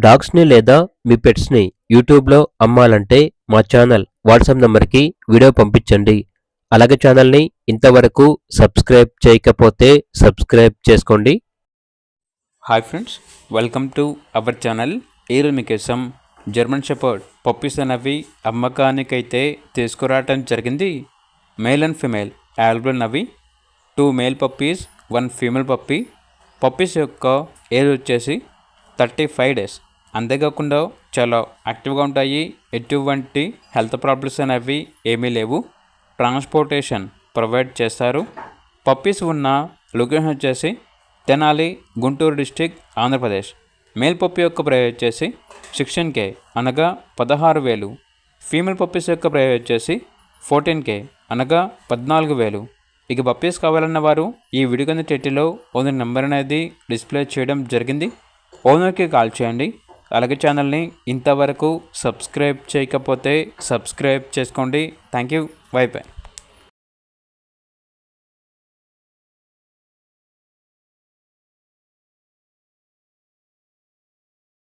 డాగ్స్ని లేదా మీ పెట్స్ని యూట్యూబ్లో అమ్మాలంటే మా ఛానల్ వాట్సాప్ నంబర్కి వీడియో పంపించండి. అలాగే ఛానల్ని ఇంతవరకు సబ్స్క్రైబ్ చేయకపోతే సబ్స్క్రైబ్ చేసుకోండి. Hi friends, welcome to our channel. ఈరోజు మీకోసం జర్మన్ షెపర్డ్ పప్పీస్ అనేవి అమ్మకానికైతే తీసుకురావటం జరిగింది. మేల్ అండ్ ఫిమేల్ అవైలబుల్ అవి 2 male puppies 1 female puppy. Puppies యొక్క ఏజ్ వచ్చేసి 35 డేస్. అంతేకాకుండా చాలా యాక్టివ్గా ఉంటాయి. ఎటువంటి హెల్త్ ప్రాబ్లమ్స్ అనేవి ఏమీ లేవు. ట్రాన్స్పోర్టేషన్ ప్రొవైడ్ చేస్తారు. పప్పీస్ ఉన్న లొకేషన్ వచ్చేసి Tenali, Guntur district, Andhra Pradesh. Male puppy యొక్క ప్రైస్ వచ్చేసి 16K అనగా 16,000. ఫీమేల్ పప్పీస్ యొక్క ప్రైస్ వచ్చేసి 14K అనగా 14,000. ఇక పప్పీస్ కావాలన్న వారు ఈ వీడియో కింద టైటిల్లో ఓనర్ నెంబర్ అనేది డిస్ప్లే చేయడం జరిగింది. ఓనర్కి కాల్ చేయండి. అలాగే ఛానల్ని ఇంతవరకు సబ్స్క్రైబ్ చేయకపోతే సబ్స్క్రైబ్ చేసుకోండి. Thank you. By by.